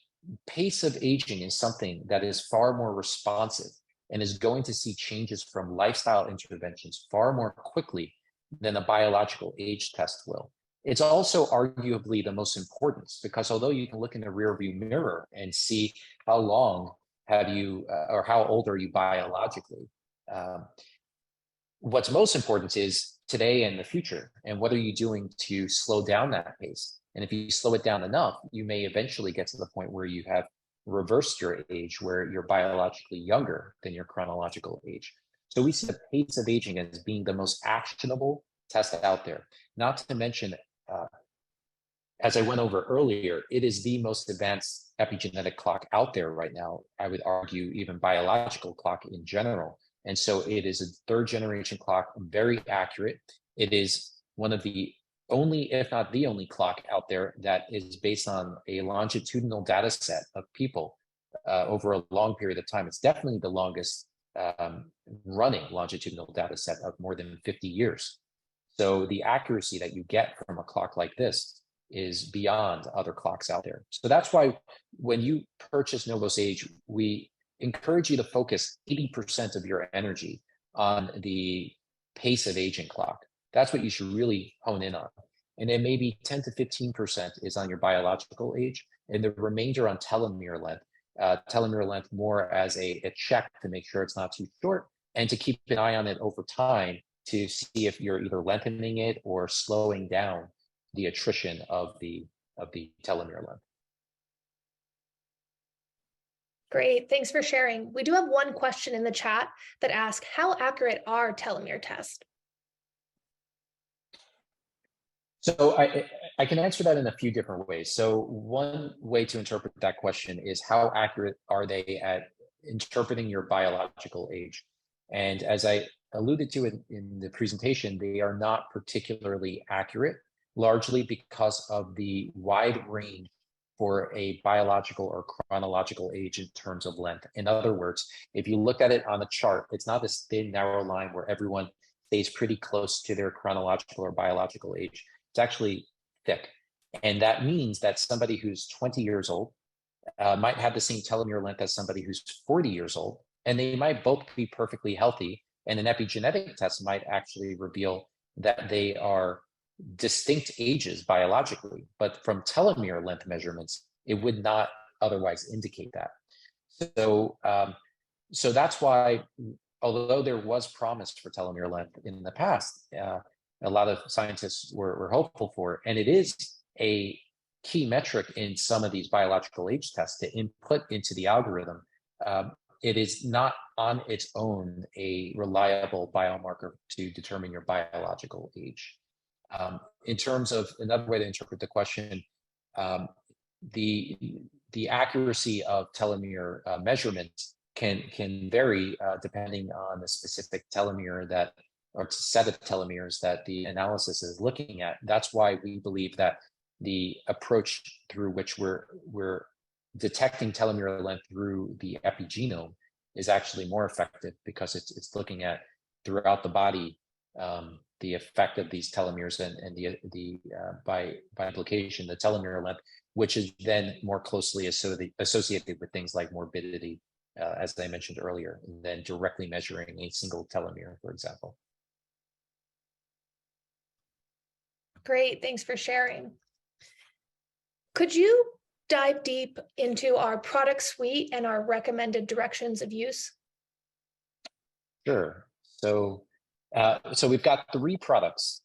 pace of aging is something that is far more responsive and is going to see changes from lifestyle interventions far more quickly than a biological age test will. It's also arguably the most important, because although you can look in the rearview mirror and see how long have you or how old are you biologically, what's most important is today and the future, and what are you doing to slow down that pace? And if you slow it down enough, you may eventually get to the point where you have reversed your age, where you're biologically younger than your chronological age. So we see the pace of aging as being the most actionable test out there. Not to mention, as I went over earlier, it is the most advanced epigenetic clock out there right now. I would argue even biological clock in general. And so it is a third generation clock, very accurate. It is one of the only, if not the only clock out there that is based on a longitudinal data set of people over a long period of time. It's definitely the longest running longitudinal data set of more than 50 years. So the accuracy that you get from a clock like this is beyond other clocks out there. So that's why when you purchase NOVOS Age, we encourage you to focus 80% of your energy on the pace of aging clock. That's what you should really hone in on. And then maybe 10 to 15% is on your biological age, and the remainder on telomere length more as a check to make sure it's not too short, and to keep an eye on it over time to see if you're either lengthening it or slowing down the attrition of the telomere length. Great, thanks for sharing. We do have one question in the chat that asks, how accurate are telomere tests? So I can answer that in a few different ways. So one way to interpret that question is, how accurate are they at interpreting your biological age? And as I alluded to in the presentation, they are not particularly accurate, largely because of the wide range for a biological or chronological age in terms of length. In other words, if you look at it on a chart, it's not this thin, narrow line where everyone stays pretty close to their chronological or biological age. It's actually thick. And that means that somebody who's 20 years old might have the same telomere length as somebody who's 40 years old, and they might both be perfectly healthy. And an epigenetic test might actually reveal that they are distinct ages biologically, but from telomere length measurements, it would not otherwise indicate that. So, so that's why, although there was promise for telomere length in the past, a lot of scientists were hopeful for it, and it is a key metric in some of these biological age tests to input into the algorithm. It is not on its own a reliable biomarker to determine your biological age. In terms of another way to interpret the question, the accuracy of telomere measurements can vary depending on the specific telomere that, or set of telomeres that the analysis is looking at. That's why we believe that the approach through which we're detecting telomere length through the epigenome is actually more effective, because it's looking at throughout the body the effect of these telomeres and by implication the telomere length, which is then more closely associated with things like morbidity, as I mentioned earlier, and then directly measuring a single telomere, for example. Great, thanks for sharing. Could you dive deep into our product suite and our recommended directions of use? Sure. So, so we've got 3 products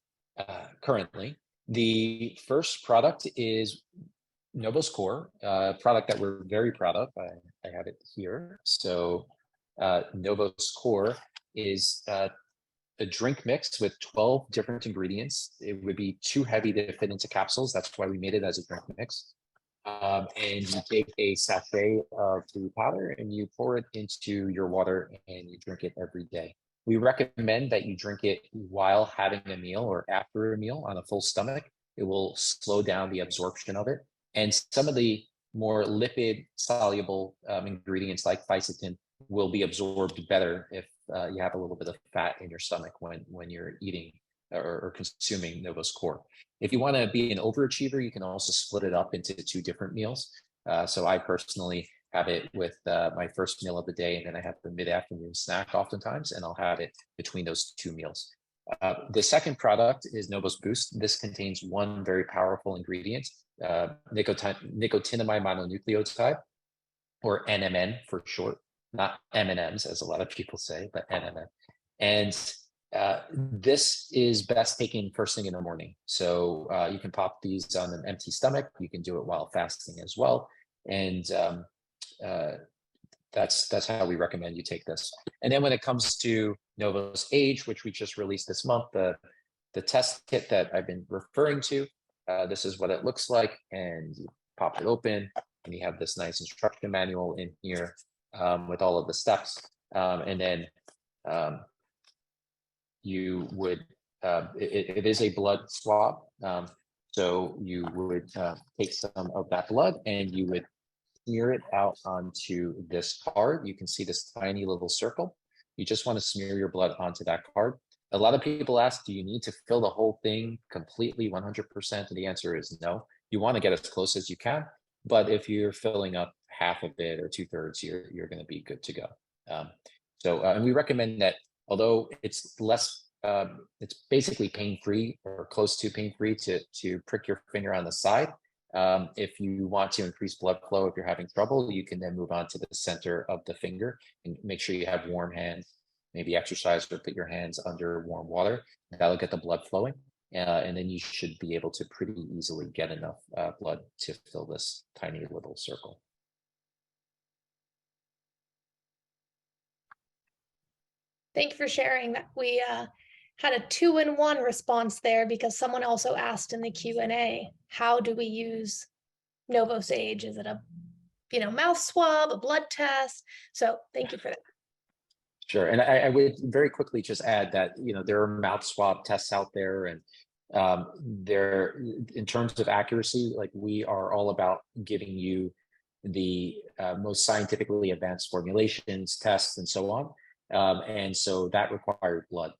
currently. The first product is NOVOS Core, a product that we're very proud of. I have it here. So NOVOS Core is a drink mix with 12 different ingredients. It would be too heavy to fit into capsules. That's why we made it as a drink mix. And you take a sachet of the powder and you pour it into your water and you drink it every day. We recommend that you drink it while having a meal or after a meal on a full stomach. It will slow down the absorption of it. And some of the more lipid soluble ingredients like fisetin will be absorbed better if you have a little bit of fat in your stomach when you're eating or consuming NOVOS Core. If you want to be an overachiever, you can also split it up into 2 different meals. So I personally have it with my first meal of the day, and then I have the mid-afternoon snack oftentimes, and I'll have it between those 2 meals. The second product is NOVOS Boost. This contains one very powerful ingredient, nicotinamide mononucleotide, or NMN for short, not M&Ms as a lot of people say, but NMN. And this is best taken first thing in the morning. So you can pop these on an empty stomach. You can do it while fasting as well. And that's how we recommend you take this. And then when it comes to NOVOS Age, which we just released this month, the test kit that I've been referring to, this is what it looks like. And you pop it open and you have this nice instruction manual in here with all of the steps. And then you would, it is a blood swab. So you would take some of that blood and you would smear it out onto this card. You can see this tiny little circle. You just want to smear your blood onto that card. A lot of people ask, do you need to fill the whole thing completely 100%? And the answer is no. You want to get as close as you can, but if you're filling up half of it or 2/3, you're going to be good to go. And we recommend that, although it's less, it's basically pain-free or close to pain-free to prick your finger on the side. If you want to increase blood flow, if you're having trouble, you can then move on to the center of the finger and make sure you have warm hands. Maybe exercise or put your hands under warm water. That'll get the blood flowing. And then you should be able to pretty easily get enough blood to fill this tiny little circle. Thank you for sharing that. We had a 2-in-1 response there because someone also asked in the Q&A, how do we use NOVOS age? Is it a mouth swab, a blood test? So thank you for that. Sure, and I would very quickly just add that there are mouth swab tests out there, and they're, in terms of accuracy, like, we are all about giving you the most scientifically advanced formulations, tests, and so on. And so that required blood.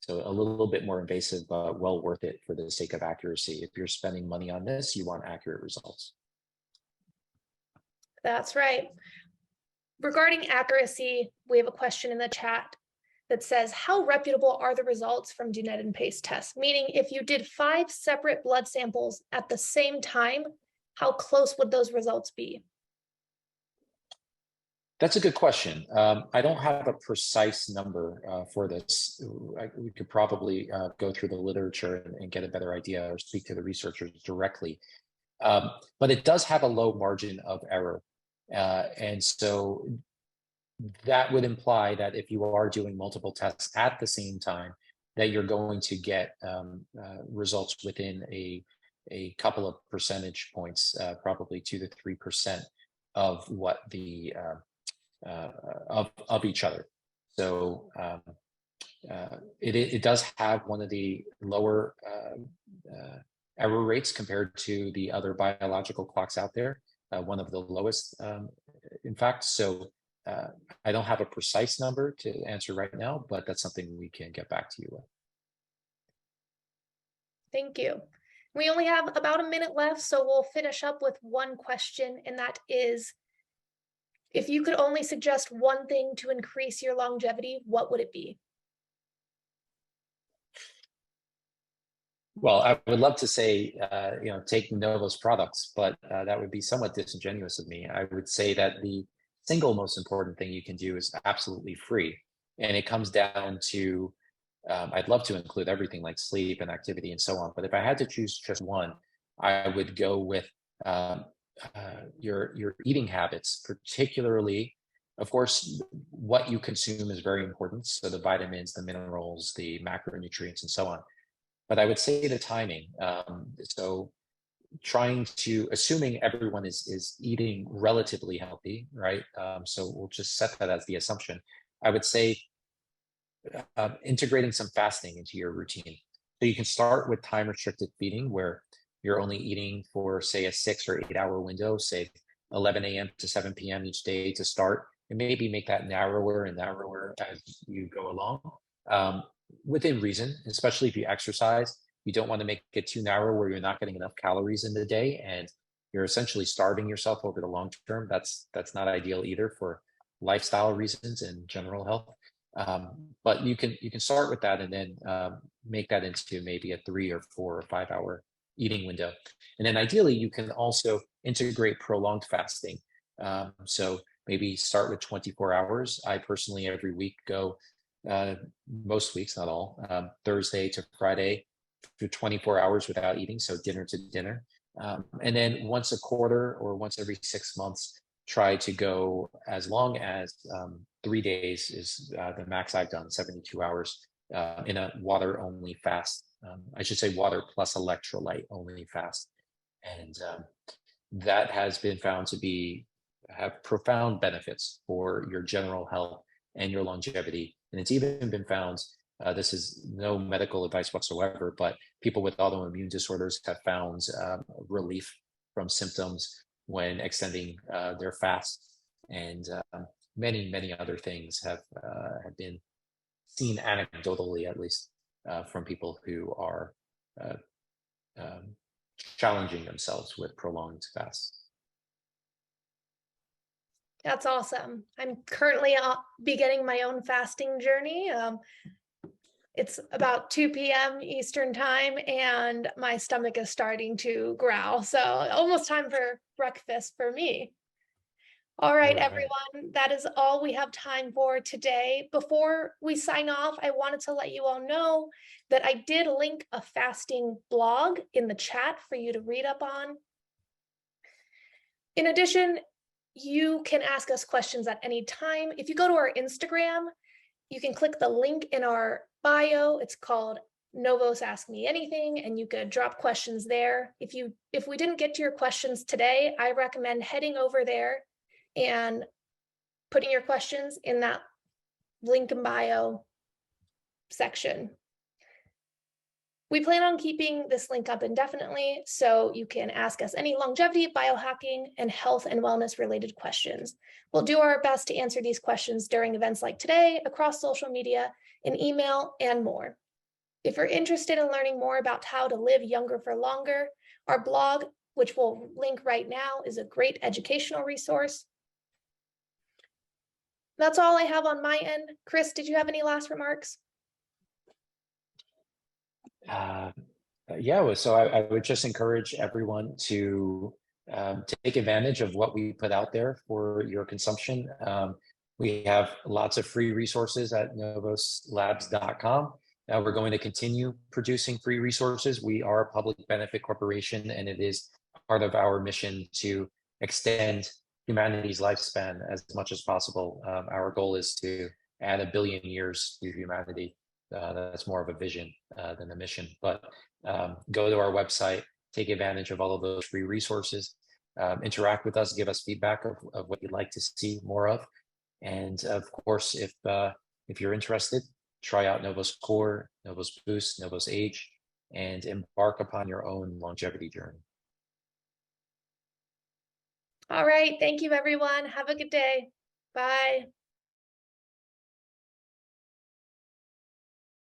So a little bit more invasive, but well worth it for the sake of accuracy. If you're spending money on this, you want accurate results. That's right. Regarding accuracy, we have a question in the chat that says, how reputable are the results from do net and paste tests? Meaning, if you did 5 separate blood samples at the same time, how close would those results be? That's a good question. I don't have a precise number for this. We could probably go through the literature and get a better idea, or speak to the researchers directly. But it does have a low margin of error. And so that would imply that if you are doing multiple tests at the same time, that you're going to get results within a couple of percentage points, probably 2 to 3% of what the of each other. So it does have one of the lower error rates compared to the other biological clocks out there, one of the lowest, in fact. So I don't have a precise number to answer right now, but that's something we can get back to you with. Thank you. We only have about a minute left, so we'll finish up with one question, and that is, if you could only suggest one thing to increase your longevity, what would it be? Well, I would love to say, take NOVOS products, but that would be somewhat disingenuous of me. I would say that the single most important thing you can do is absolutely free. And it comes down to, I'd love to include everything like sleep and activity and so on. But if I had to choose just one, I would go with your eating habits, particularly, of course, what you consume is very important. So the vitamins, the minerals, the macronutrients, and so on. But I would say the timing. So assuming everyone is eating relatively healthy, right? So we'll just set that as the assumption. I would say integrating some fasting into your routine. So you can start with time restricted feeding, where you're only eating for, say, a 6 or 8 hour window, say 11 a.m. to 7 p.m. each day to start, and maybe make that narrower and narrower as you go along, within reason. Especially if you exercise, you don't want to make it too narrow where you're not getting enough calories in the day and you're essentially starving yourself over the long term. That's not ideal either for lifestyle reasons and general health. But you can start with that and then make that into maybe a 3 or 4 or 5 hour eating window. And then ideally, you can also integrate prolonged fasting. So maybe start with 24 hours. I personally, every week, go, most weeks, not all, Thursday to Friday for 24 hours without eating. So dinner to dinner. And then once a quarter or once every 6 months, try to go as long as 3 days is the max I've done, 72 hours in a water only fast. I should say water plus electrolyte only fast. And that has been found to have profound benefits for your general health and your longevity. And it's even been found, this is no medical advice whatsoever, but people with autoimmune disorders have found relief from symptoms when extending their fast. And many other things have been seen anecdotally, at least, from people who are challenging themselves with prolonged fasts. That's awesome. I'm currently beginning my own fasting journey. It's about 2 p.m. Eastern time, and my stomach is starting to growl. So almost time for breakfast for me. All right, everyone, that is all we have time for today. Before we sign off, I wanted to let you all know that I did link a fasting blog in the chat for you to read up on. In addition, you can ask us questions at any time. If you go to our Instagram, you can click the link in our bio. It's called NOVOS Ask Me Anything, and you could drop questions there. If we didn't get to your questions today, I recommend heading over there and putting your questions in that link in bio section. We plan on keeping this link up indefinitely, so you can ask us any longevity, biohacking, and health and wellness related questions. We'll do our best to answer these questions during events like today, across social media, in email, and more. If you're interested in learning more about how to live younger for longer, our blog, which we'll link right now, is a great educational resource. That's all I have on my end. Chris, did you have any last remarks? Yeah, so I would just encourage everyone to take advantage of what we put out there for your consumption. We have lots of free resources at novoslabs.com. We're going to continue producing free resources. We are a public benefit corporation, and it is part of our mission to extend humanity's lifespan as much as possible. Our goal is to add 1 billion years to humanity. That's more of a vision than a mission, but go to our website, take advantage of all of those free resources, interact with us, give us feedback of what you'd like to see more of. And of course, if you're interested, try out NOVOS Core, NOVOS Boost, NOVOS Age, and embark upon your own longevity journey. All right. Thank you, everyone. Have a good day. Bye.